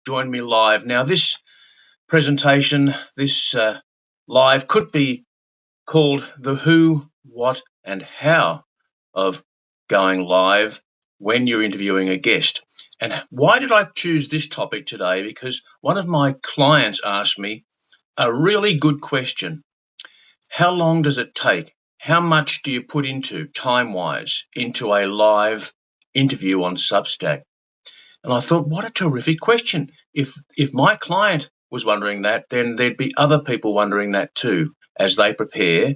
join me live. Now, this presentation, this live could be called the who, what, and how of going live when you're interviewing a guest. And why did I choose this topic today? Because one of my clients asked me a really good question. How long does it take? How much do you put into, time-wise, into a live interview on Substack? And I thought, what a terrific question. If my client was wondering that, then there'd be other people wondering that too, as they prepare,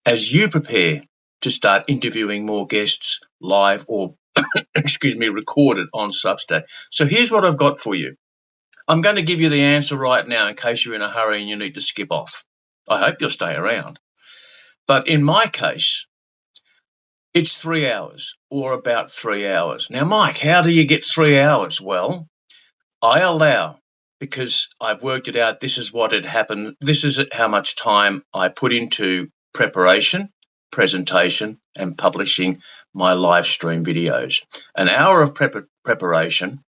as you prepare to start interviewing more guests live or, recorded on Substack. So here's what I've got for you. I'm going to give you the answer right now in case you're in a hurry and you need to skip off. I hope you'll stay around. But in my case, it's 3 hours or about 3 hours. Now, Mike, how do you get 3 hours? Well, I allow, because I've worked it out, this is what had happened. This is how much time I put into preparation, presentation, and publishing my live stream videos. An hour of preparation,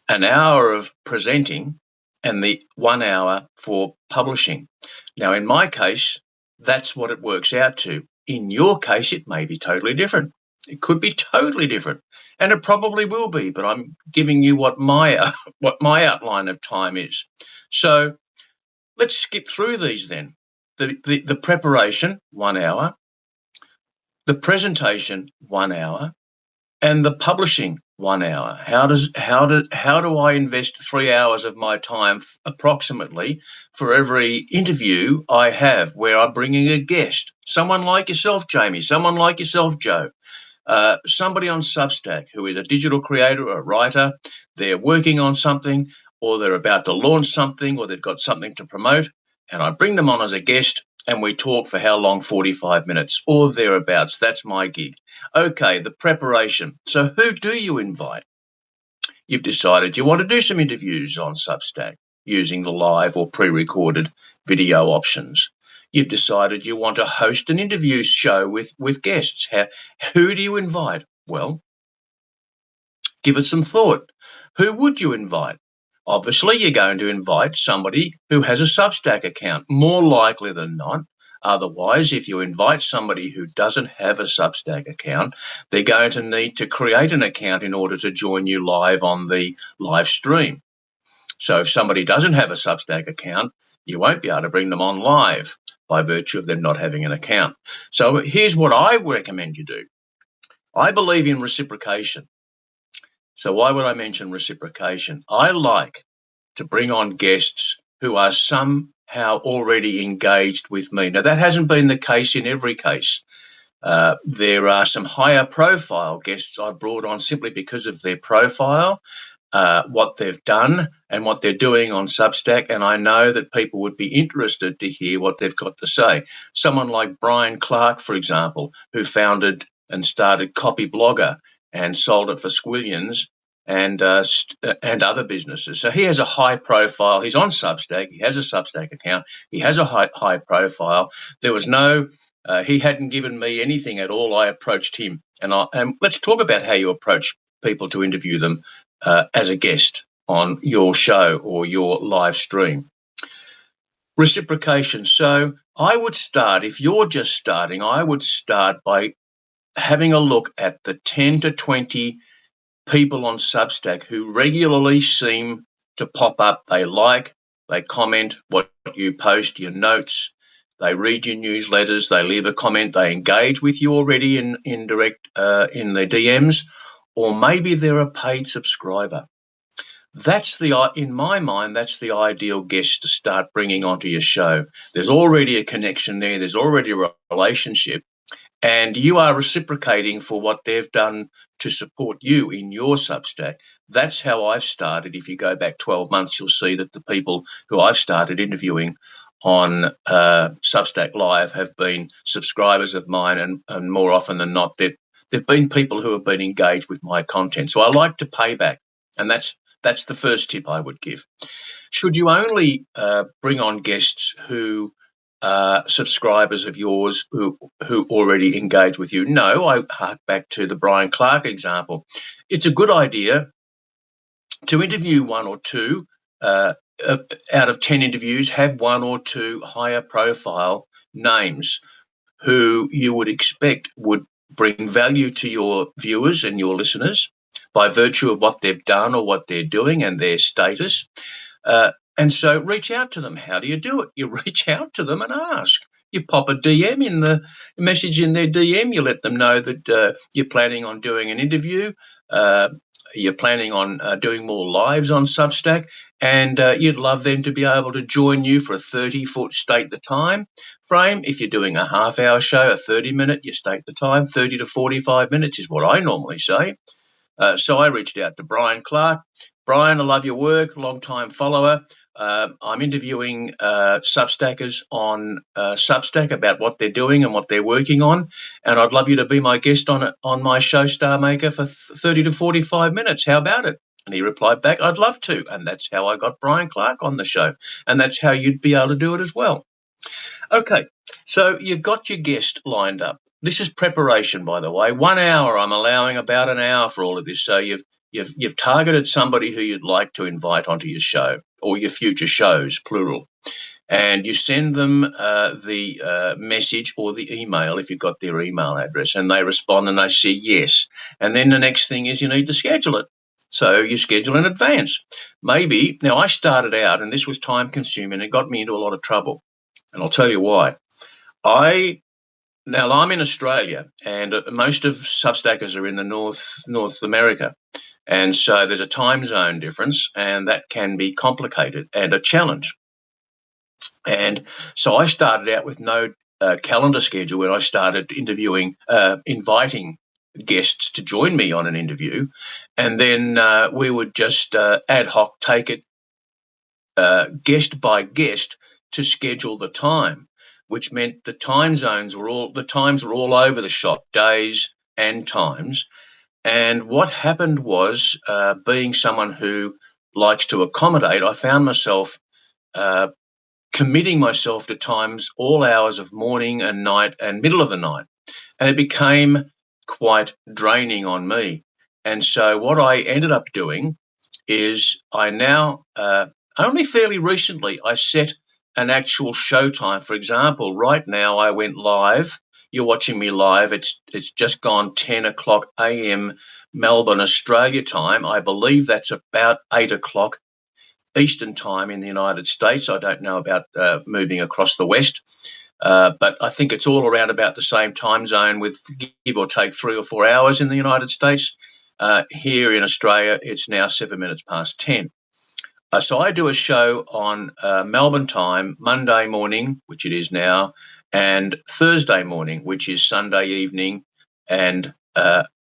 an hour of presenting, and the 1 hour for publishing. Now, in my case, that's what it works out to. In your case, it may be totally different. It could be totally different, and it probably will be, but I'm giving you what my outline of time is. So let's skip through these then. The preparation, 1 hour, the presentation, 1 hour, and the publishing, 1 hour. How do I invest 3 hours of my time approximately for every interview I have where I'm bringing a guest? Someone like yourself, Jamie, someone like yourself, Joe, somebody on Substack who is a digital creator or a writer. They're working on something, or they're about to launch something, or they've got something to promote, and I bring them on as a guest and we talk for how long? 45 minutes or thereabouts. That's my gig. Okay, the preparation. So who do you invite? You've decided you want to do some interviews on Substack using the live or pre-recorded video options. You've decided you want to host an interview show with guests. Who do you invite? Well, give it some thought. Who would you invite? Obviously, you're going to invite somebody who has a Substack account, more likely than not. Otherwise, if you invite somebody who doesn't have a Substack account, they're going to need to create an account in order to join you live on the live stream. So if somebody doesn't have a Substack account, you won't be able to bring them on live by virtue of them not having an account. So here's what I recommend you do. I believe in reciprocation. So why would I mention reciprocation? I like to bring on guests who are somehow already engaged with me. Now, that hasn't been the case in every case. There are some higher profile guests I brought on simply because of their profile, what they've done and what they're doing on Substack, and I know that people would be interested to hear what they've got to say. Someone like Brian Clark, for example, who founded and started Copy Blogger and sold it for squillions, and other businesses. So he has a high profile. He's on Substack. He has a Substack account. He has a high profile. There was no, he hadn't given me anything at all. I approached him, and let's talk about how you approach people to interview them as a guest on your show or your live stream. Reciprocation. So I would start, if you're just starting, I would start by having a look at the 10 to 20 people on Substack who regularly seem to pop up. They comment what you post, your notes, they read your newsletters, they leave a comment, they engage with you already in direct in their DMs, or maybe they're a paid subscriber. In my mind, that's the ideal guest to start bringing onto your show. There's already a connection there. There's already a relationship. And you are reciprocating for what they've done to support you in your Substack. That's how I've started. If you go back 12 months, you'll see that the people who I've started interviewing on Substack Live have been subscribers of mine, and more often than not, they've been people who have been engaged with my content. So I like to pay back, and that's the first tip I would give. Should you only bring on guests who subscribers of yours who already engage with you? No, I hark back to the Brian Clark example. It's a good idea to interview one or two uh, out of 10 interviews, have one or two higher profile names who you would expect would bring value to your viewers and your listeners by virtue of what they've done or what they're doing and their status. And so reach out to them. How do you do it? You reach out to them and ask. You pop a DM in the message in their DM. You let them know that you're planning on doing an interview. Uh, you're planning on doing more lives on Substack, and you'd love them to be able to join you for a 30-foot state the time frame. If you're doing a half-hour show, a 30-minute, you state the time. 30 to 45 minutes is what I normally say. So I reached out to Brian Clark. Brian, I love your work, long-time follower. I'm interviewing Substackers on Substack about what they're doing and what they're working on, and I'd love you to be my guest on my show Star Maker for 30 to 45 minutes. How about it? And he replied back, I'd love to. And that's how I got Brian Clark on the show, and that's how you'd be able to do it as well. Okay, so you've got your guest lined up. This is preparation, by the way. 1 hour. I'm allowing about an hour for all of this. So you've targeted somebody who you'd like to invite onto your show or your future shows, plural, and you send them the message or the email if you've got their email address, and they respond and they say yes. And then the next thing is you need to schedule it. So you schedule in advance. Maybe now I started out, and this was time consuming. It got me into a lot of trouble. And I'll tell you why. Now I'm in Australia, and most of Substackers are in the North America, and so there's a time zone difference, and that can be complicated and a challenge. And so I started out with no calendar schedule when I started inviting guests to join me on an interview, and then we would just ad hoc take it guest by guest to schedule the time, which meant the times were all over the shop, days and times. And what happened was, being someone who likes to accommodate, I found myself committing myself to times all hours of morning and night and middle of the night, and it became quite draining on me. And so what I ended up doing is I now only fairly recently I set an actual show time. For example, right now I went live. You're watching me live. It's just gone 10 o'clock a.m. Melbourne, Australia time. I believe that's about 8 o'clock Eastern time in the United States. I don't know about moving across the West, but I think it's all around about the same time zone, with give or take 3 or 4 hours in the United States. Here in Australia, it's now 7 minutes past 10. So I do a show on Melbourne time, Monday morning, which it is now, and Thursday morning, which is Sunday evening, and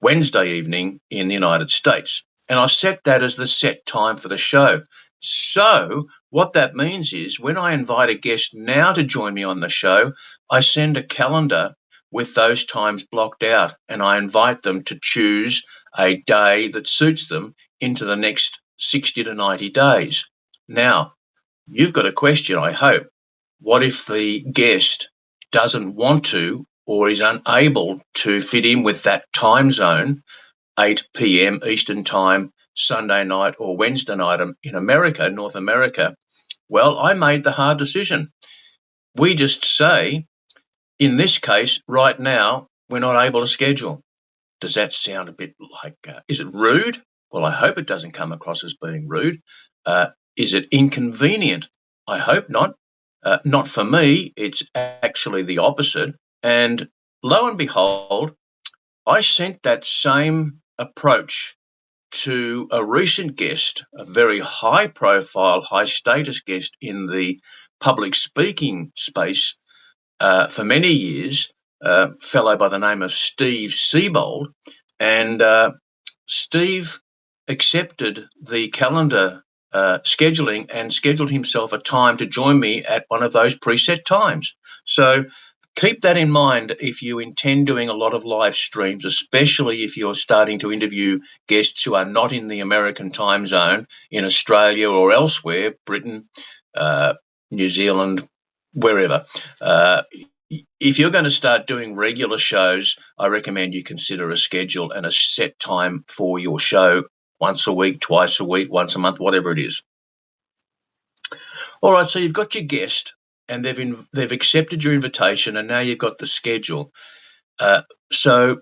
Wednesday evening in the United States. And I set that as the set time for the show. So what that means is when I invite a guest now to join me on the show, I send a calendar with those times blocked out, and I invite them to choose a day that suits them into the next 60 to 90 days. Now, you've got a question, I hope. What if the guest doesn't want to or is unable to fit in with that time zone, 8 p.m. Eastern time, Sunday night or Wednesday night in America, North America? Well, I made the hard decision. We just say, in this case, right now, we're not able to schedule. Does that sound a bit like, is it rude? Well, I hope it doesn't come across as being rude. Is it inconvenient? I hope not. Not for me. It's actually the opposite. And lo and behold, I sent that same approach to a recent guest, a very high profile, high status guest in the public speaking space for many years, a fellow by the name of Steve Siebold. And Steve accepted the calendar scheduling and scheduled himself a time to join me at one of those preset times. So keep that in mind if you intend doing a lot of live streams, especially if you're starting to interview guests who are not in the American time zone, in Australia or elsewhere, Britain, New Zealand, wherever. If you're going to start doing regular shows, I recommend you consider a schedule and a set time for your show, once a week, twice a week, once a month, whatever it is. All right, so you've got your guest, and they've accepted your invitation, and now you've got the schedule. So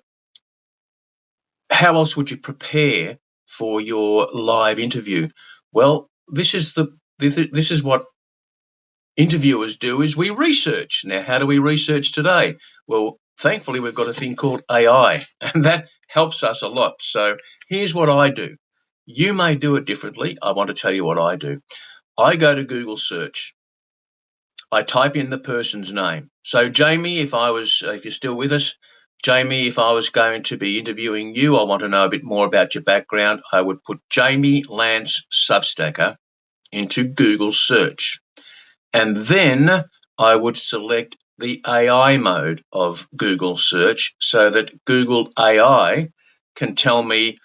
how else would you prepare for your live interview? Well, this is what interviewers do: is we research. Now, how do we research today? Well, thankfully, we've got a thing called AI, and that helps us a lot. So here's what I do. You may do it differently. I want to tell you what I do. I go to Google search. I type in the person's name. So Jamie, if you're still with us, Jamie, if I was going to be interviewing you, I want to know a bit more about your background. I would put Jamie Lance Substacker into Google search. And then I would select the AI mode of Google search so that Google AI can tell me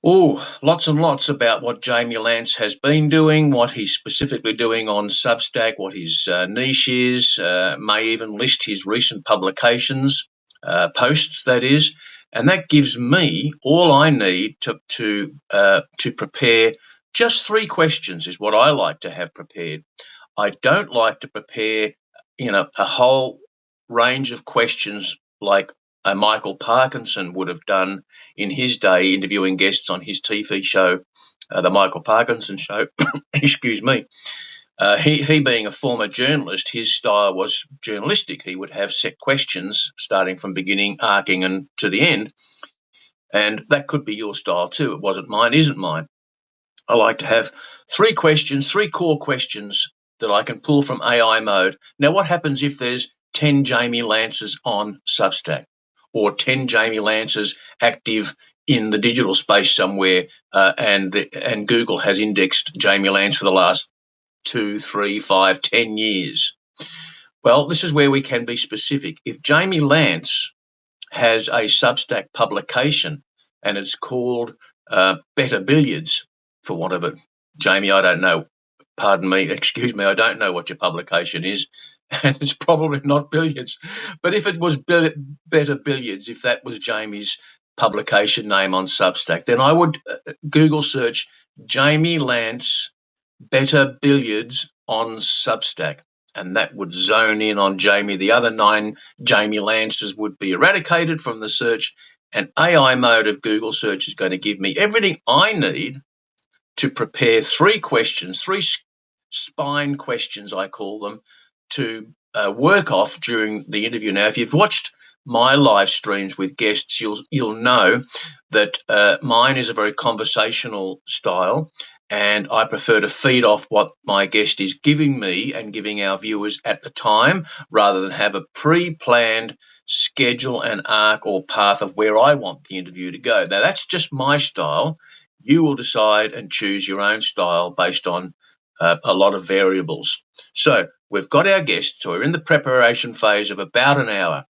lots and lots about what Jamie Lance has been doing, what he's specifically doing on Substack, what his niche is, may even list his recent publications, posts, that is. And that gives me all I need to prepare. Just 3 questions is what I like to have prepared. I don't like to prepare, a whole range of questions like Michael Parkinson would have done in his day, interviewing guests on his TV show, The Michael Parkinson Show. Excuse me. He being a former journalist, his style was journalistic. He would have set questions starting from beginning, arcing and to the end. And that could be your style too. It wasn't mine, isn't mine. I like to have 3 questions, 3 core questions that I can pull from AI mode. Now, what happens if there's 10 Jamie Lances on Substack, or 10 Jamie Lances active in the digital space somewhere, and Google has indexed Jamie Lance for the last 2, 3, 5, 10 years? Well, this is where we can be specific. If Jamie Lance has a Substack publication and it's called Better Billiards, for want of it. Jamie, I don't know. Pardon me, excuse me, I don't know what your publication is, and it's probably not billiards. But if it was Better Billiards, if that was Jamie's publication name on Substack, then I would Google search Jamie Lance Better Billiards on Substack, and that would zone in on Jamie. The other 9 Jamie Lances would be eradicated from the search, and AI mode of Google search is going to give me everything I need to prepare 3 questions, 3 spine questions, I call them, to work off during the interview. Now, if you've watched my live streams with guests, you'll know that mine is a very conversational style, and I prefer to feed off what my guest is giving me and giving our viewers at the time, rather than have a pre-planned schedule and arc or path of where I want the interview to go. Now, that's just my style. You will decide and choose your own style based on a lot of variables. So we've got our guests. So we're in the preparation phase of about an hour.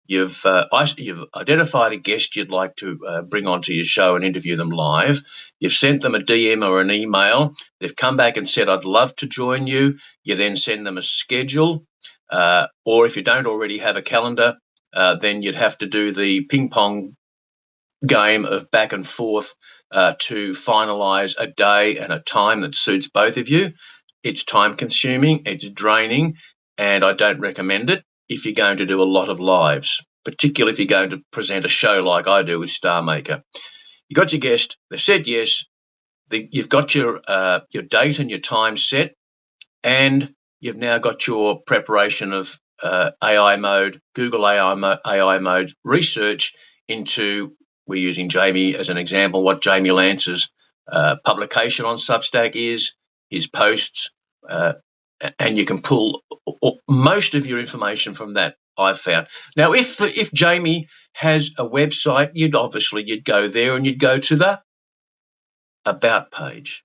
You've identified a guest you'd like to bring onto your show and interview them live. You've sent them a DM or an email. They've come back and said, I'd love to join you. You then send them a schedule. Or if you don't already have a calendar, then you'd have to do the ping pong game of back and forth to finalize a day and a time that suits both of you. It's time consuming, it's draining, and I don't recommend it if you're going to do a lot of lives, particularly if you're going to present a show like I do with Star Maker. You got your guest, they've said yes, you've got your date and your time set, and you've now got your preparation of AI mode, Google AI mode research into, we're using Jamie as an example, what Jamie Lance's publication on Substack is, his posts, and you can pull most of your information from that, I've found. Now, if Jamie has a website, you'd go there and you'd go to the About page.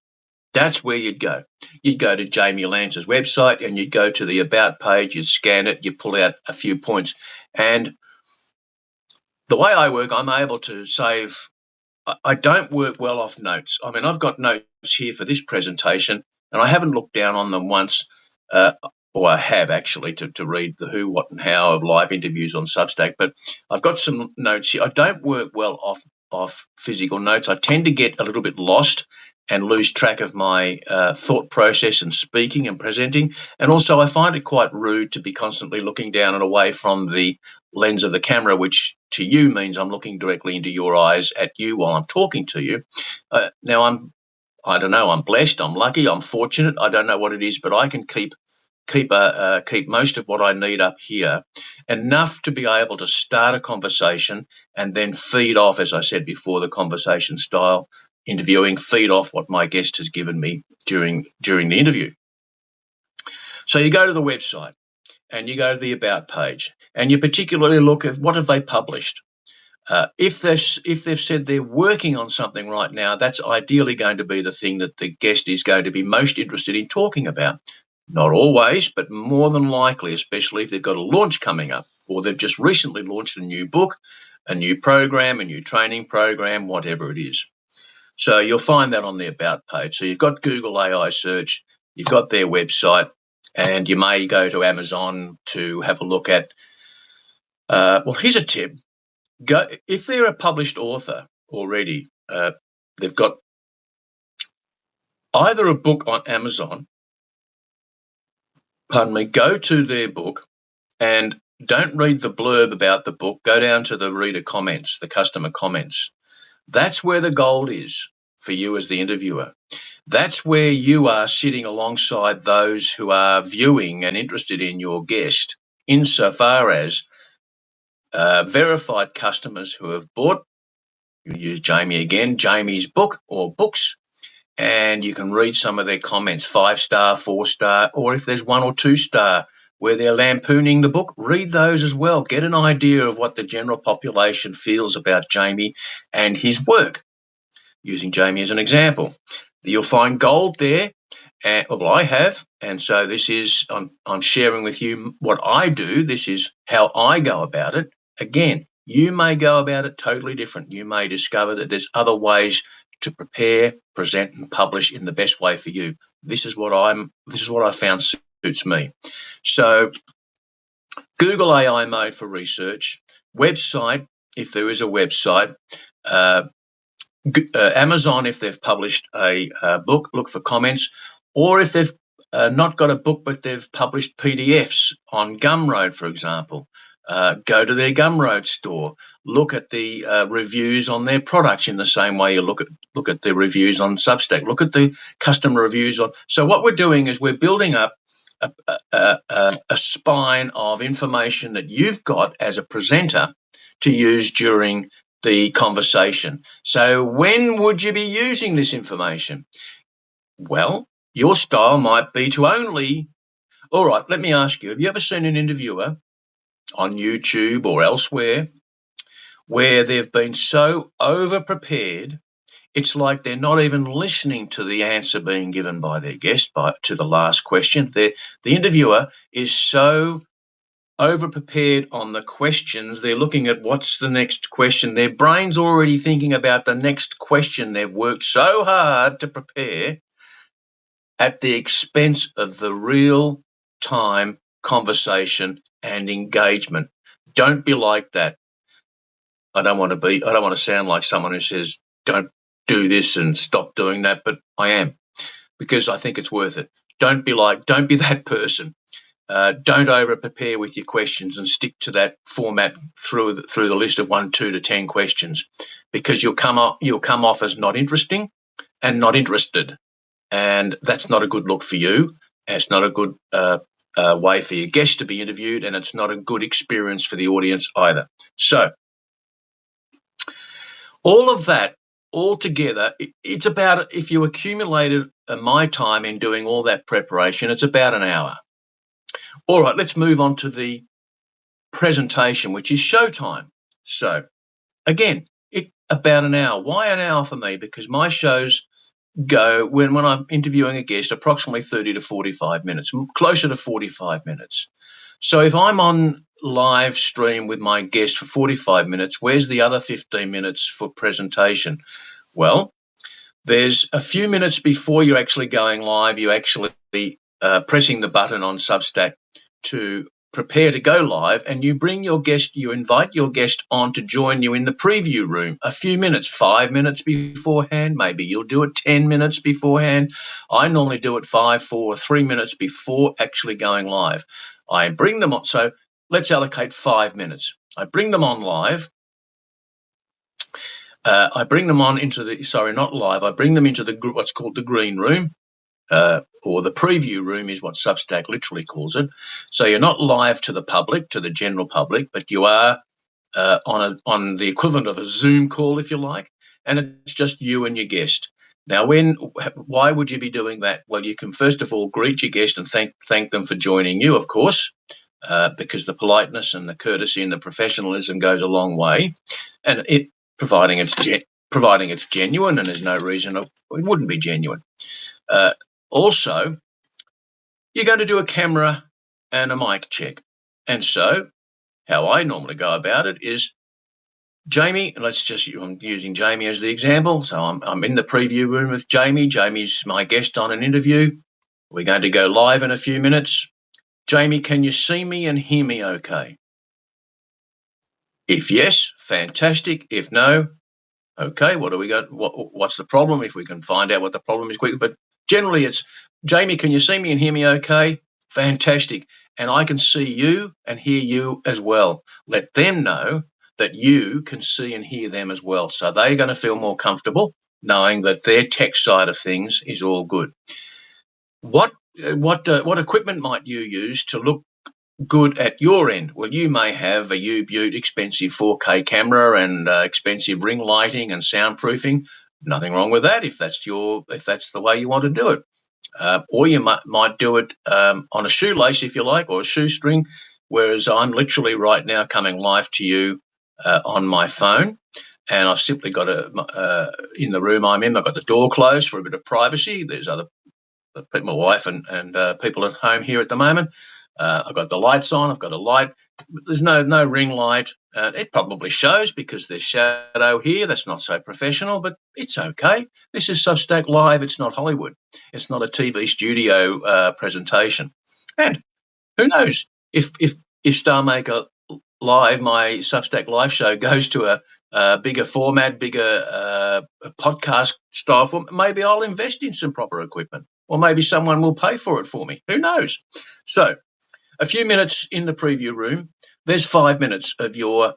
That's where you'd go. You'd go to Jamie Lance's website and you'd go to the About page, you'd scan it, you pull out a few points. And the way I work, I'm able to save. I don't work well off notes. I mean, I've got notes here for this presentation, and I haven't looked down on them once, or I have actually to read the who, what, and how of live interviews on Substack. But I've got some notes here. I don't work well off physical notes. I tend to get a little bit lost, and lose track of my thought process and speaking and presenting. And also I find it quite rude to be constantly looking down and away from the lens of the camera, which to you means I'm looking directly into your eyes at you while I'm talking to you. Now I don't know, I'm blessed, I'm lucky, I'm fortunate, I don't know what it is, but I can keep most of what I need up here, enough to be able to start a conversation and then feed off, as I said before, the conversation style interviewing, feed off what my guest has given me during the interview. So you go to the website and you go to the About page and you particularly look at what have they published. If they've said they're working on something right now, that's ideally going to be the thing that the guest is going to be most interested in talking about. Not always, but more than likely, especially if they've got a launch coming up or they've just recently launched a new book, a new program, a new training program, whatever it is. So you'll find that on the About page. So you've got Google AI search, you've got their website, and you may go to Amazon to have a look at, well, here's a tip. If they're a published author already, they've got either a book on Amazon, go to their book and don't read the blurb about the book, go down to the reader comments, the customer comments. That's where the gold is for you as the interviewer. That's where you are sitting alongside those who are viewing and interested in your guest, insofar as verified customers who have bought, you use Jamie again, Jamie's book or books, and you can read some of their comments, 5-star, 4-star, or if there's 1 or 2-star where they're lampooning the book, read those as well. Get an idea of what the general population feels about Jamie and his work, using Jamie as an example. You'll find gold there. Well, I have, and so this is, I'm sharing with you what I do. This is how I go about it. Again, you may go about it totally different. You may discover that there's other ways to prepare, present, and publish in the best way for you. This is what I found suits me. So Google AI mode for research, website, if there is a website, Amazon, if they've published a book, look for comments, or if they've not got a book but they've published PDFs on Gumroad, for example, go to their Gumroad store, look at the reviews on their products in the same way you look at the reviews on Substack, look at the customer reviews on. So what we're doing is we're building up a spine of information that you've got as a presenter to use during the conversation. So when would you be using this information? Well, your style might be to only, all right, let me ask you, have you ever seen an interviewer on YouTube or elsewhere where they've been so over-prepared, it's like they're not even listening to the answer being given by their guest to the last question? The interviewer is so over-prepared on the questions. They're looking at what's the next question. Their brain's already thinking about the next question. They've worked so hard to prepare at the expense of the real time conversation and engagement. Don't be like that. I don't want to sound like someone who says, don't do this and stop doing that, but I am, because I think it's worth it. Don't be that person. Don't over-prepare with your questions and stick to that format through the list of 1, 2 to 10 questions, because you'll come off as not interesting and not interested, and that's not a good look for you. And it's not a good way for your guest to be interviewed, and it's not a good experience for the audience either. So all of that all together, it's about, if you accumulated my time in doing all that preparation, it's about an hour. All right, let's move on to the presentation, which is showtime. So again, about an hour. Why an hour for me? Because my shows go, when I'm interviewing a guest, approximately 30 to 45 minutes, closer to 45 minutes. So if I'm on live stream with my guest for 45 minutes, where's the other 15 minutes for presentation? Well, there's a few minutes before you're actually going live, you actually pressing the button on Substack to prepare to go live, and you bring your guest, you invite your guest on to join you in the preview room a few minutes, 5 minutes beforehand. Maybe you'll do it 10 minutes beforehand. I normally do it 5, 4, 3 minutes before actually going live. I bring them on. So let's allocate 5 minutes. I bring them on live. I bring them on into the, sorry, not live. I bring them into the what's called the green room. Or the preview room is what Substack literally calls it. So you're not live to the public, to the general public, but you are on the equivalent of a Zoom call, if you like, and it's just you and your guest. Now, why would you be doing that? Well, you can first of all greet your guest and thank them for joining you, of course, because the politeness and the courtesy and the professionalism goes a long way, and providing it's genuine, and there's no reason it wouldn't be genuine. Also, you're going to do a camera and a mic check. And so how I normally go about it is, Jamie, I'm using Jamie as the example. So I'm in the preview room with Jamie. Jamie's my guest on an interview. We're going to go live in a few minutes. Jamie, can you see me and hear me okay? If yes, fantastic. If no, okay, what do we got? What's the problem? If we can find out what the problem is quickly. But generally it's, Jamie, can you see me and hear me okay? Fantastic. And I can see you and hear you as well. Let them know that you can see and hear them as well. So they're going to feel more comfortable knowing that their tech side of things is all good. What equipment might you use to look good at your end? Well, you may have a U-Butte expensive 4K camera and expensive ring lighting and soundproofing. Nothing wrong with that if that's the way you want to do it. Or you might do it on a shoelace, if you like, or a shoestring, whereas I'm literally right now coming live to you on my phone, and I've simply got in the room I'm in, I've got the door closed for a bit of privacy. There's my wife and people at home here at the moment. I've got the lights on. I've got a light. There's no ring light. It probably shows because there's shadow here. That's not so professional, but it's okay. This is Substack Live. It's not Hollywood. It's not a TV studio presentation. And who knows if Star Maker Live, my Substack Live show, goes to a bigger format, bigger podcast style form, maybe I'll invest in some proper equipment, or maybe someone will pay for it for me. Who knows? So a few minutes in the preview room. There's 5 minutes of your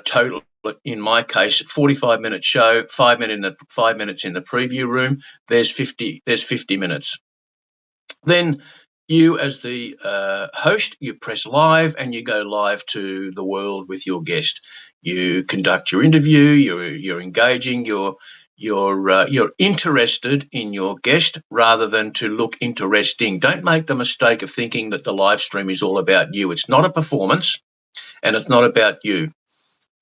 total. In my case, 45-minute show, 5 minutes in the preview room. There's 50 minutes. Then you, as the host, you press live and you go live to the world with your guest. You conduct your interview. You're engaging. You're interested in your guest rather than to look interesting. Don't make the mistake of thinking that the live stream is all about you. It's not a performance, and it's not about you.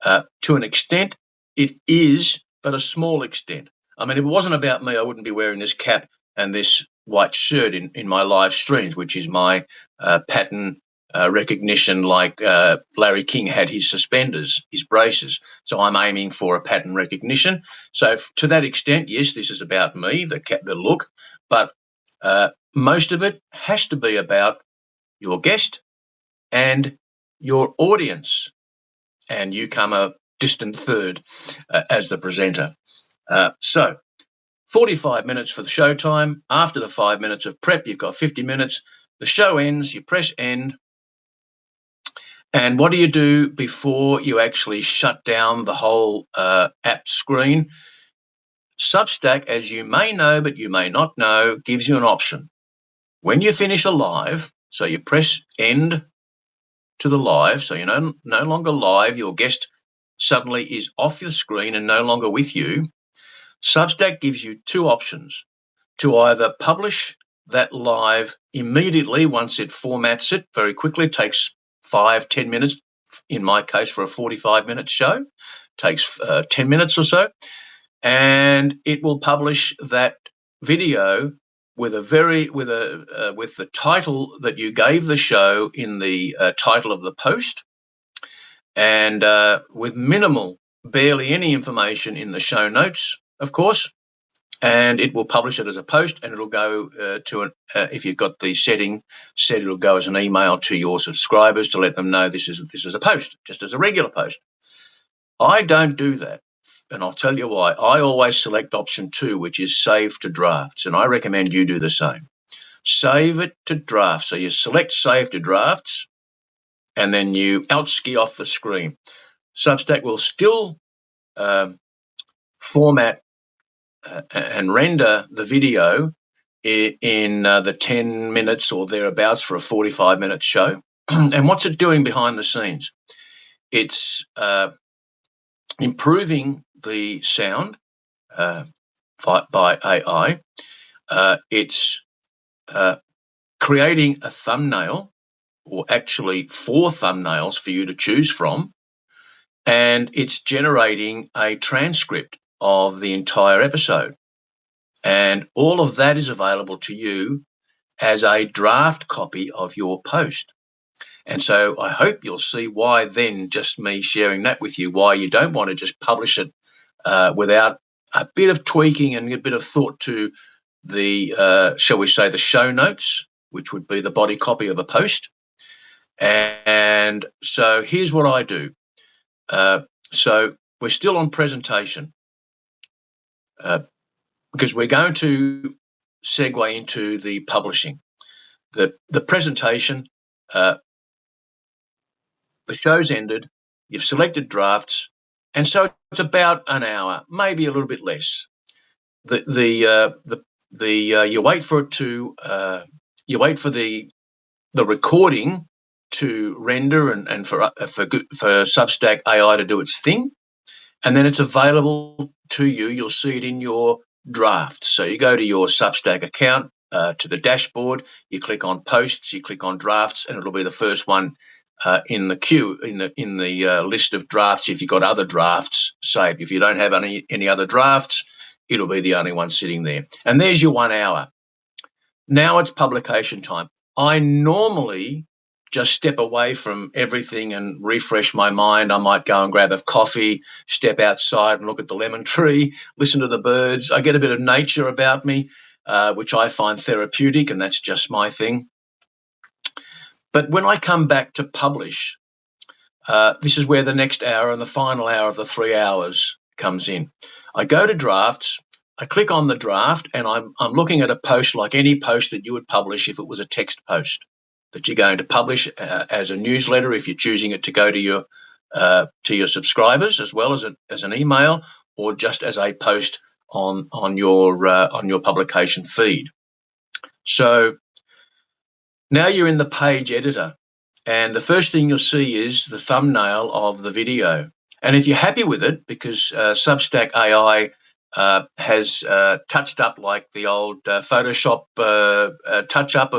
To an extent, it is, but a small extent. I mean, if it wasn't about me, I wouldn't be wearing this cap and this white shirt in my live streams, which is my pattern recognition, like Larry King had his suspenders, his braces. So I'm aiming for a pattern recognition. So to that extent, yes, this is about me, the look, but most of it has to be about your guest and your audience, and you come a distant third as the presenter. So 45 minutes for the show time. After the 5 minutes of prep, you've got 50 minutes. The show ends, you press end. And what do you do before you actually shut down the whole app screen? Substack, as you may know, but you may not know, gives you an option. When you finish a live, so you press end to the live, so you're no longer live, your guest suddenly is off the screen and no longer with you. Substack gives you two options: to either publish that live immediately once it formats it very quickly. It takes 5-10 minutes, in my case for a 45-minute show, it takes 10 minutes or so, and it will publish that video with the title that you gave the show in the title of the post, and with barely any information in the show notes, of course. and it will publish it as a post, and it'll go if you've got the setting set, it'll go as an email to your subscribers to let them know this is a post, just as a regular post. I don't do that, and I'll tell you why. I always select option 2, which is save to drafts, and I recommend you do the same. Save it to drafts. So you select save to drafts, and then you outski off the screen. Substack will still format and render the video in the 10 minutes or thereabouts for a 45-minute show. And what's it doing behind the scenes? It's improving the sound by AI. It's creating a thumbnail, or actually 4 thumbnails for you to choose from, and it's generating a transcript of the entire episode. And all of that is available to you as a draft copy of your post. And so I hope you'll see why then, just me sharing that with you, why you don't want to just publish it without a bit of tweaking and a bit of thought to the, shall we say, the show notes, which would be the body copy of a post. And so here's what I do. So we're still on presentation because we're going to segue into the publishing. The presentation, the show's ended, you've selected drafts, and so it's about an hour, maybe a little bit less. You wait for it to you wait for the recording to render and for Substack AI to do its thing, and then it's available to you. You'll see it in your drafts. So you go to your Substack account, to the dashboard, you click on posts, you click on drafts, and it'll be the first one in the queue, in the list of drafts. If you've got other drafts saved, if you don't have any other drafts, it'll be the only one sitting there. And there's your 1 hour. Now it's publication time. I normally just step away from everything and refresh my mind. I might go and grab a coffee, step outside and look at the lemon tree, listen to the birds. I get a bit of nature about me, which I find therapeutic, and that's just my thing. But when I come back to publish, this is where the next hour and the final hour of the 3 hours comes in. I go to drafts, I click on the draft, and I'm looking at a post like any post that you would publish if it was a text post that you're going to publish as a newsletter, if you're choosing it to go to your subscribers as well as an email, or just as a post on your publication feed. So now you're in the page editor, and the first thing you'll see is the thumbnail of the video. And if you're happy with it, because Substack AI has touched up like the old Photoshop touch-up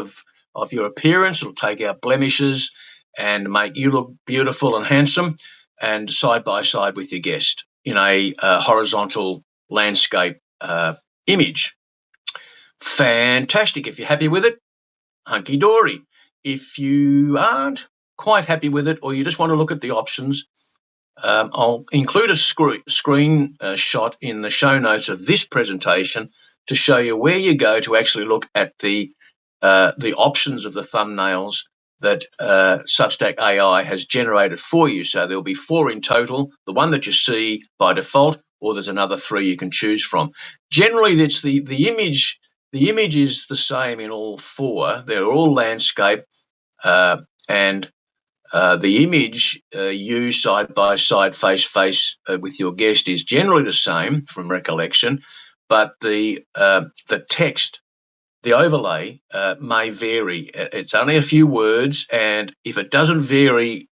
of your appearance, it'll take out blemishes and make you look beautiful and handsome, and side by side with your guest in a horizontal landscape image. Fantastic. If you're happy with it, hunky-dory. If you aren't quite happy with it, or you just want to look at the options, I'll include a screen shot in the show notes of this presentation to show you where you go to actually look at the options of the thumbnails that Substack AI has generated for you. So there'll be 4 in total, the one that you see by default, or there's another 3 you can choose from. Generally, it's the image. The image is the same in all 4. They're all landscape, and the image you side by side, face to face with your guest is generally the same from recollection, but the text, the overlay, may vary. It's only a few words, and if it doesn't vary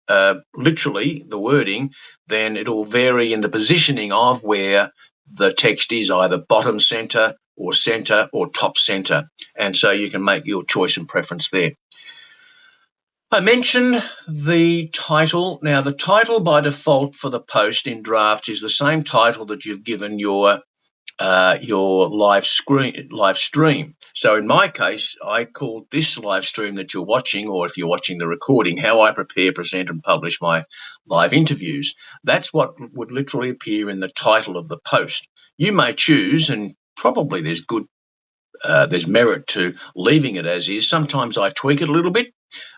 literally, the wording, then it'll vary in the positioning of where the text is, either bottom center or top center. And so you can make your choice and preference there. I mentioned the title. Now, the title by default for the post in drafts is the same title that you've given your live stream. So in my case, I called this live stream that you're watching, or if you're watching the recording, How I Prepare, Present and Publish My Live Interviews. That's what would literally appear in the title of the post. You may choose, and probably there's merit to leaving it as is. Sometimes I tweak it a little bit.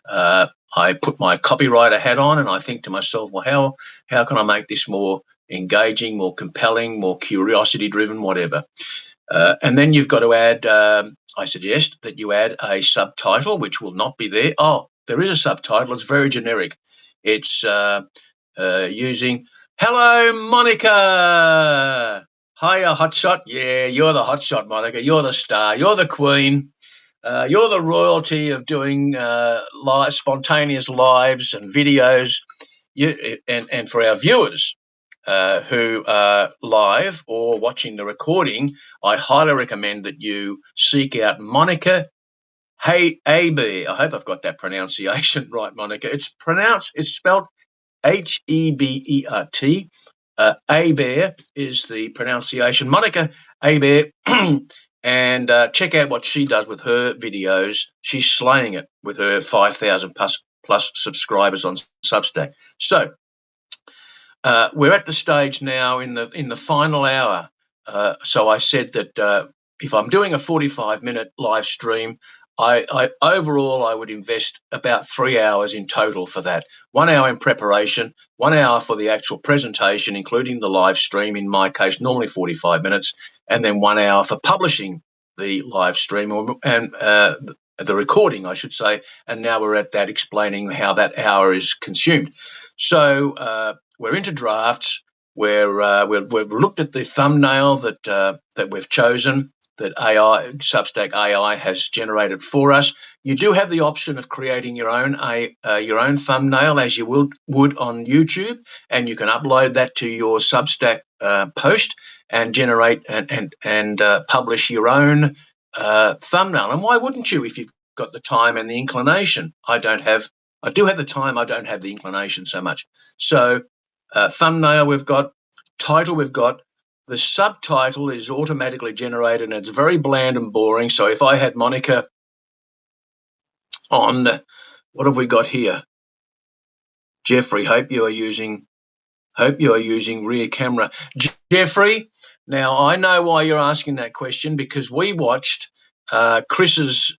I put my copywriter hat on and I think to myself, well, how can I make this more engaging, more compelling, more curiosity driven, whatever. And then you've got to add, I suggest that you add a subtitle, which will not be there. Oh, there is a subtitle. It's very generic. It's using, hello, Monica. Hiya, hotshot. Yeah, you're the hotshot, Monica. You're the star. You're the queen. You're the royalty of doing spontaneous lives and videos. And for our viewers who are live or watching the recording, I highly recommend that you seek out Monica AB. I hope I've got that pronunciation right, Monica. It's spelled Hebert. Hebert is the pronunciation. Monica Hebert. And check out what she does with her videos. She's slaying it with her 5,000 plus subscribers on Substack. So we're at the stage now in the final hour. So I said that if I'm doing a 45-minute live stream, I overall I would invest about 3 hours in total for that. 1 hour in preparation, 1 hour for the actual presentation, including the live stream, in my case, normally 45 minutes, and then 1 hour for publishing the live stream and the recording, I should say. And now we're at that, explaining how that hour is consumed. So we're into drafts. We've looked at the thumbnail that we've chosen, that Substack AI has generated for us. You do have the option of creating your own thumbnail, as you would on YouTube, and you can upload that to your Substack post and generate and publish your own thumbnail. And why wouldn't you if you've got the time and the inclination? I do have the time. I don't have the inclination so much. So thumbnail we've got, title we've got. The subtitle is automatically generated and it's very bland and boring. So if I had Monica on, what have we got here? Jeffrey, hope you are using rear camera. Jeffrey, now I know why you're asking that question, because we watched Chris's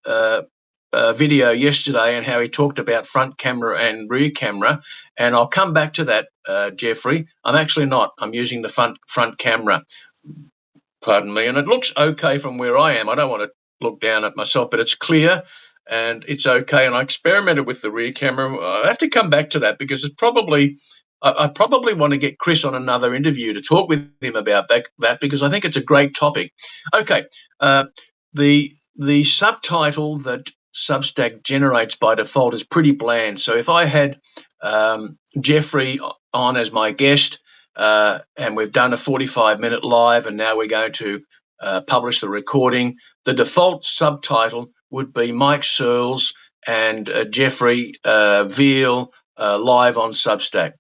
video yesterday and how he talked about front camera and rear camera, and I'll come back to that, Jeffrey. I'm actually not. I'm using the front camera. Pardon me, and it looks okay from where I am. I don't want to look down at myself, but it's clear and it's okay. And I experimented with the rear camera. I have to come back to that because I probably want to get Chris on another interview to talk with him about that, because I think it's a great topic. Okay, the subtitle that Substack generates by default is pretty bland. So if I had Jeffrey on as my guest, and we've done a 45-minute live, and now we're going to publish the recording, the default subtitle would be Mike Searles and Jeffrey Veal live on Substack.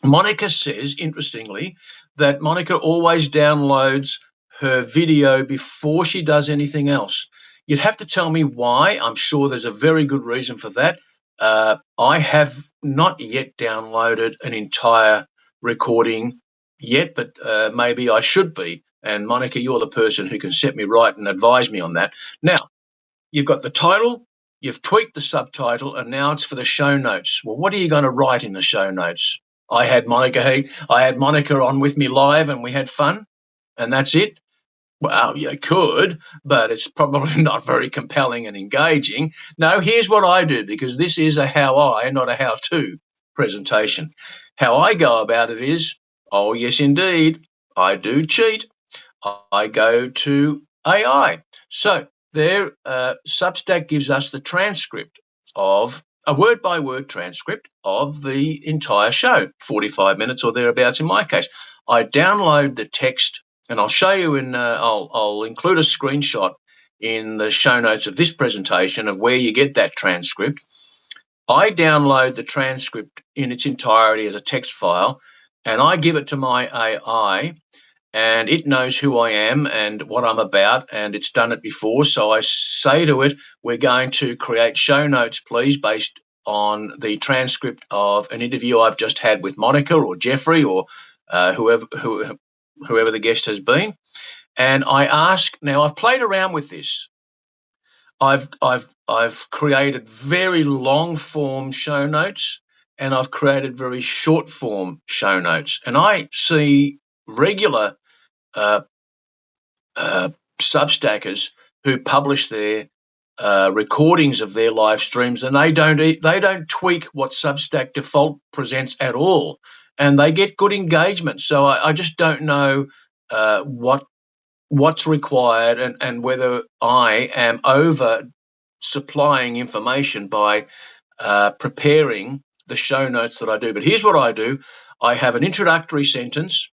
Monica says, interestingly, that Monica always downloads her video before she does anything else. You'd have to tell me why. I'm sure there's a very good reason for that. I have not yet downloaded an entire recording yet, but maybe I should be. And Monica, you're the person who can set me right and advise me on that. Now, you've got the title, you've tweaked the subtitle, and now it's for the show notes. Well, what are you going to write in the show notes? I had Monica on with me live and we had fun, and that's it. Well, you could, but it's probably not very compelling and engaging. No, here's what I do, because this is a not a how-to presentation. How I go about it is, oh, yes, indeed, I do cheat. I go to AI. So there, Substack gives us the transcript of a word-by-word transcript of the entire show, 45 minutes or thereabouts in my case. I download the text, and I'll show you I'll include a screenshot in the show notes of this presentation of where you get that transcript. I download the transcript in its entirety as a text file, and I give it to my AI, and it knows who I am and what I'm about, and it's done it before. So I say to it, we're going to create show notes, please, based on the transcript of an interview I've just had with Monica or Jeffrey or whoever whoever the guest has been, and I ask. Now I've played around with this. I've created very long form show notes, and I've created very short form show notes, and I see regular uh, Substackers who publish their recordings of their live streams, and they don't tweak what Substack default presents at all, and they get good engagement. So I just don't know what's required, and whether I am over supplying information by preparing the show notes that I do. But here's what I do: I have an introductory sentence.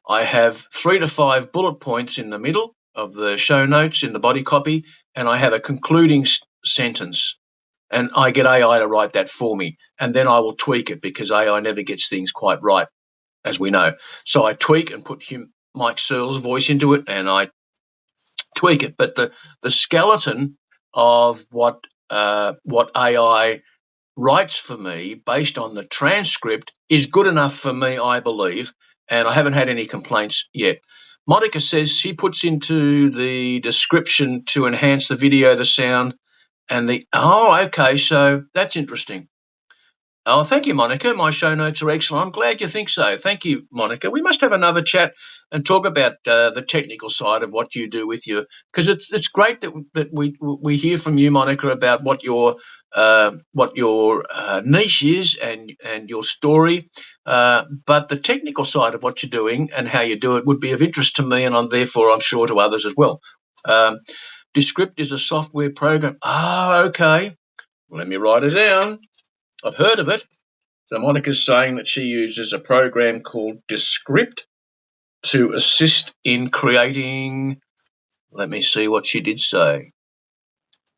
I have 3 to 5 bullet points in the middle of the show notes in the body copy, and I have a concluding sentence. And I get AI to write that for me, and then I will tweak it, because AI never gets things quite right, as we know. So I tweak and put Mike Searle's voice into it, and I tweak it. But the skeleton of what AI writes for me based on the transcript is good enough for me, I believe, and I haven't had any complaints yet. Monica says she puts into the description to enhance the video, the sound, and okay, so that's interesting. Oh, thank you, Monica. My show notes are excellent. I'm glad you think so. Thank you, Monica. We must have another chat and talk about the technical side of what you do with your, because it's great that we hear from you, Monica, about what your niche is, and your story. But the technical side of what you're doing and how you do it would be of interest to me, and I'm sure to others as well. Descript is a software program. Okay. Let me write it down. I've heard of it. So Monica's saying that she uses a program called Descript to assist in creating. Let me see what she did say.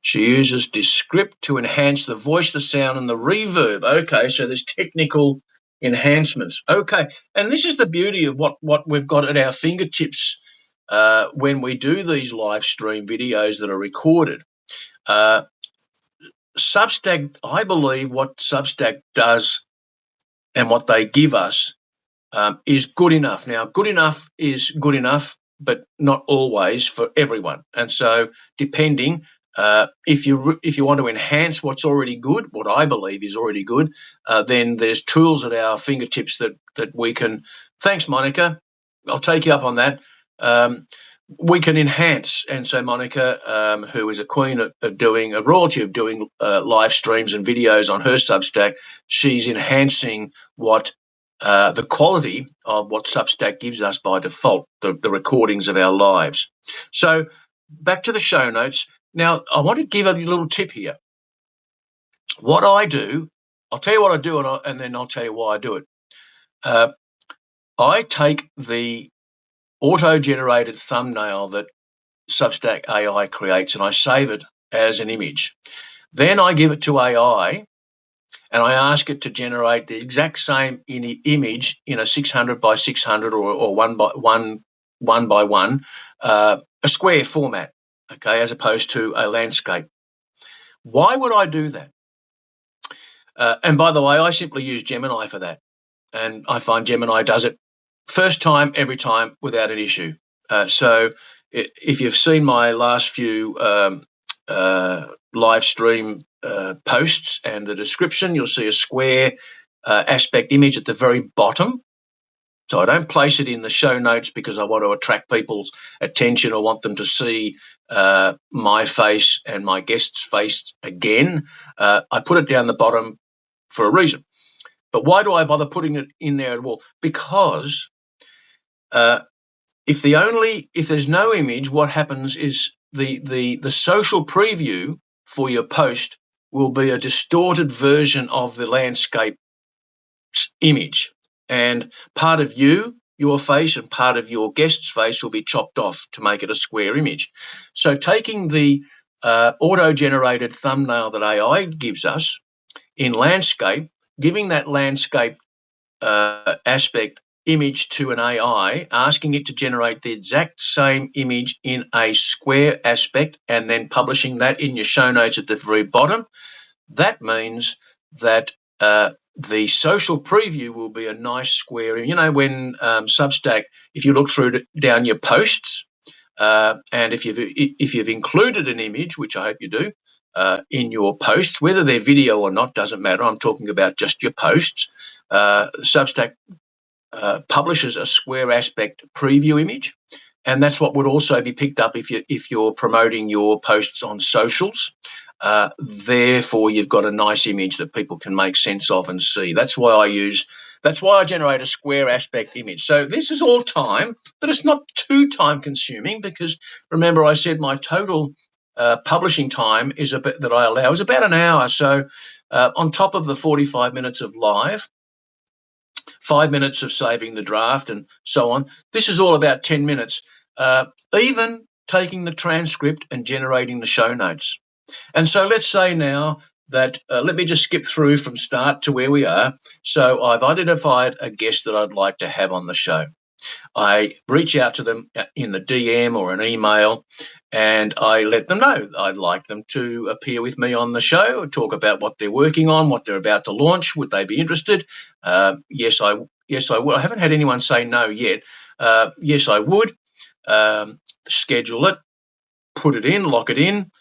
She uses Descript to enhance the voice, the sound, and the reverb. Okay, so there's technical enhancements. Okay, and this is the beauty of what we've got at our fingertips when we do these live stream videos that are recorded. Substack, I believe what Substack does and what they give us is good enough. Now, good enough is good enough, but not always for everyone. And so, depending, if you want to enhance what's already good, what I believe is already good, then there's tools at our fingertips that we can. Thanks, Monica. I'll take you up on that. We can enhance, and so Monica, who is a queen of doing a royalty of doing live streams and videos on her Substack, she's enhancing what the quality of what Substack gives us by default, the recordings of our lives. So back to the show notes. Now, I want to give a little tip here. What I do, I'll tell you what I do, and then I'll tell you why I do it. I take the auto-generated thumbnail that Substack AI creates, and I save it as an image. Then I give it to AI, and I ask it to generate the exact same image in a 600 by 600 or 1 by 1, a square format, okay, as opposed to a landscape. Why would I do that? And by the way, I simply use Gemini for that, and I find Gemini does it first time, every time, without an issue. So if you've seen my last few live stream posts and the description, you'll see a square aspect image at the very bottom. So I don't place it in the show notes because I want to attract people's attention or want them to see my face and my guest's face again. I put it down the bottom for a reason. But why do I bother putting it in there at all? Because if there's no image, what happens is the social preview for your post will be a distorted version of the landscape image, and part of your face and part of your guest's face will be chopped off to make it a square image. So taking the auto-generated thumbnail that AI gives us in landscape, giving that landscape aspect image to an AI, asking it to generate the exact same image in a square aspect, and then publishing that in your show notes at the very bottom, that means that The social preview will be a nice square. You know, when Substack, if you look down your posts, and if you've included an image, which I hope you do, in your posts, whether they're video or not doesn't matter. I'm talking about just your posts. Substack publishes a square aspect preview image, and that's what would also be picked up if you're promoting your posts on socials. Therefore, you've got a nice image that people can make sense of and see. That's why I generate a square aspect image. So this is all time, but it's not too time consuming, because remember I said my total publishing time that I allow is about an hour. So on top of the 45 minutes of live, 5 minutes of saving the draft and so on, this is all about 10 minutes, even taking the transcript and generating the show notes. And so let's say now that, let me just skip through from start to where we are. So I've identified a guest that I'd like to have on the show. I reach out to them in the DM or an email, and I let them know I'd like them to appear with me on the show and talk about what they're working on, what they're about to launch. Would they be interested? Yes, I would. I haven't had anyone say no yet. Yes, I would. Schedule it, put it in, lock it in.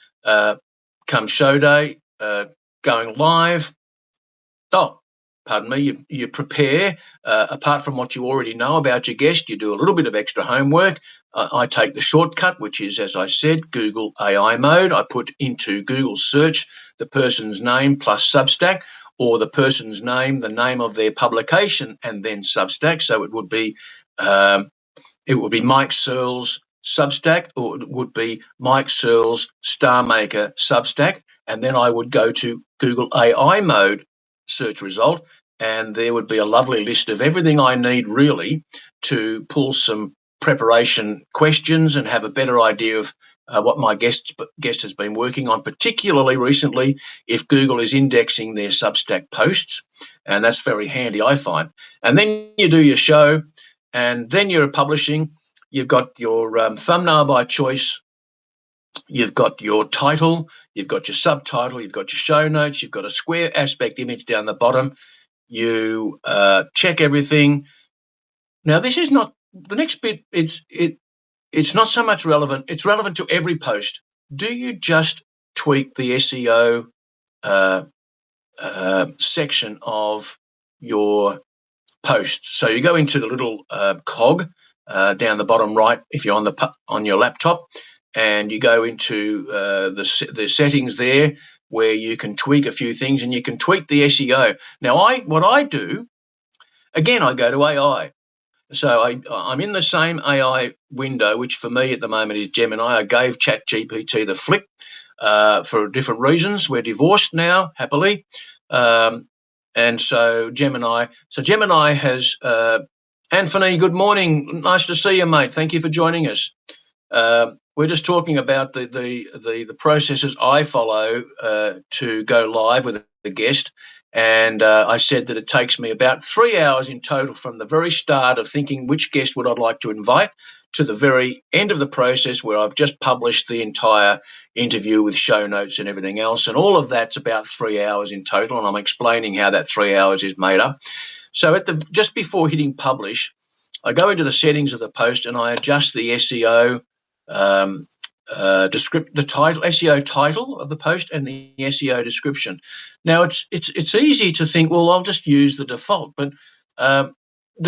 Come show day, going live. Oh, pardon me, you prepare, apart from what you already know about your guest, you do a little bit of extra homework. I take the shortcut, which is, as I said, Google AI mode. I put into Google search the person's name plus Substack, or the person's name, the name of their publication, and then Substack. So it would be Mike Searle's Substack, or it would be Mike Searle's Star Maker Substack, and then I would go to Google AI mode search result, and there would be a lovely list of everything I need really to pull some preparation questions and have a better idea of what my guest has been working on, particularly recently if Google is indexing their Substack posts, and that's very handy, I find. And then you do your show, and then you're publishing. You've got your thumbnail by choice. You've got your title. You've got your subtitle. You've got your show notes. You've got a square aspect image down the bottom. You check everything. Now, this is not the next bit. It's not so much relevant. It's relevant to every post. Do you just tweak the SEO section of your posts? So you go into the little cog down the bottom right if you're on your laptop, and you go into the settings there where you can tweak a few things, and you can tweak the SEO. Now, what I do, again, I go to AI. So I'm in the same AI window, which for me at the moment is Gemini. I gave ChatGPT the flick for different reasons. We're divorced now, happily. And so Gemini has, Anthony, good morning. Nice to see you, mate. Thank you for joining us. We're just talking about the processes I follow to go live with a guest. And I said that it takes me about 3 hours in total from the very start of thinking which guest would I like to invite to the very end of the process where I've just published the entire interview with show notes and everything else. And all of that's about 3 hours in total. And I'm explaining how that 3 hours is made up. So just before hitting publish, I go into the settings of the post and I adjust the SEO the title, SEO title of the post, and the SEO description. Now it's easy to think, well, I'll just use the default, but the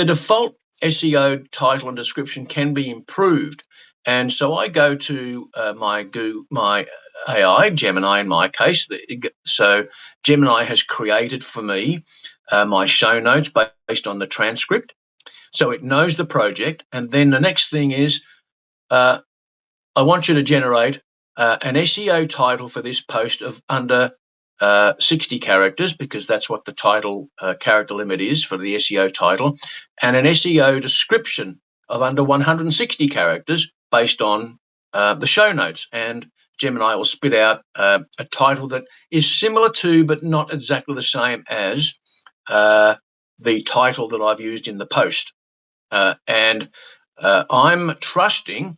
default SEO title and description can be improved. And so I go to my AI, Gemini in my case. So Gemini has created for me my show notes based on the transcript. So it knows the project. And then the next thing is, I want you to generate an SEO title for this post of under 60 characters, because that's what the title character limit is for the SEO title, and an SEO description of under 160 characters based on the show notes. And Gemini will spit out a title that is similar to, but not exactly the same as, the title that I've used in the post. And I'm trusting,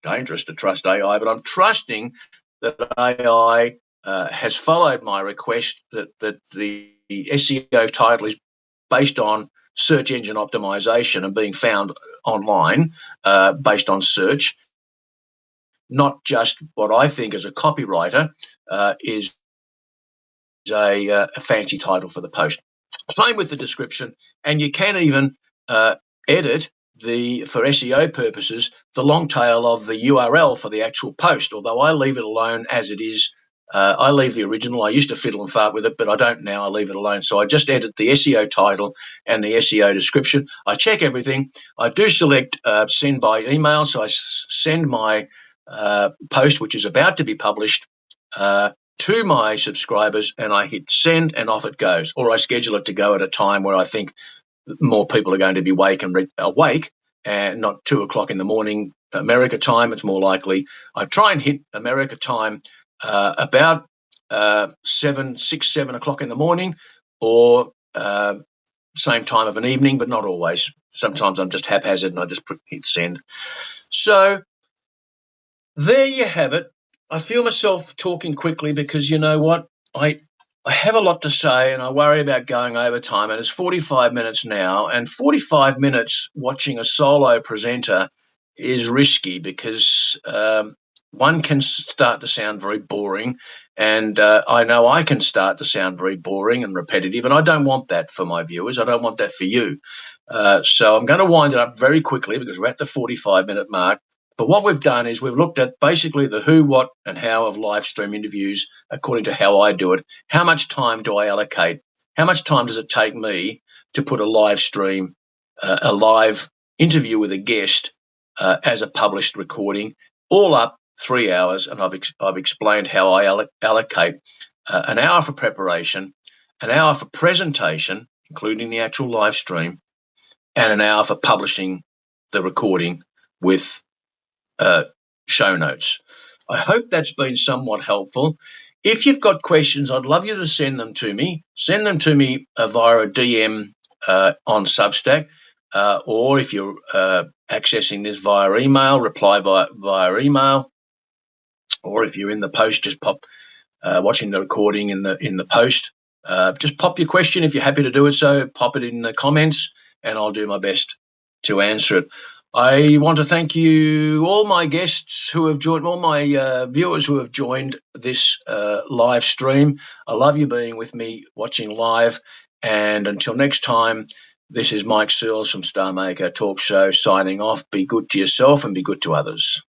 dangerous to trust AI, but I'm trusting that AI has followed my request that the SEO title is based on search engine optimization and being found online based on search, not just what I think as a copywriter is a fancy title for the post. Same with the description, and you can even edit for SEO purposes, the long tail of the URL for the actual post, although I leave it alone as it is. I leave the original. I used to fiddle and fart with it, but I don't now. I leave it alone. So I just edit the SEO title and the SEO description. I check everything. I do select send by email. So I send my post, which is about to be published, to my subscribers, and I hit send and off it goes. Or I schedule it to go at a time where I think more people are going to be awake and not 2 o'clock in the morning America time. It's more likely I try and hit America time about 7 o'clock in the morning, or same time of an evening, but not always. Sometimes I'm just haphazard and I just hit send. So there you have it. I feel myself talking quickly because you know what? I have a lot to say and I worry about going over time, and it's 45 minutes now, and 45 minutes watching a solo presenter is risky because one can start to sound very boring, and I know I can start to sound very boring and repetitive, and I don't want that for my viewers. I don't want that for you. So I'm going to wind it up very quickly because we're at the 45-minute mark. But what we've done is we've looked at basically the who, what, and how of live stream interviews according to how I do it. How much time do I allocate? How much time does it take me to put a live stream, a live interview with a guest as a published recording? All up 3 hours, and I've explained how I allocate an hour for preparation, an hour for presentation, including the actual live stream, and an hour for publishing the recording with show notes. I hope that's been somewhat helpful. If you've got questions, I'd love you to send them to me. Send them to me via a DM on Substack, or if you're accessing this via email, reply via email, or if you're in the post, just pop watching the recording in the post. Just pop your question if you're happy to do it. So pop it in the comments, and I'll do my best to answer it. I want to thank you, all my guests who have joined, all my viewers who have joined this live stream. I love you being with me, watching live. And until next time, this is Mike Searles from Star Maker Talk Show signing off. Be good to yourself and be good to others.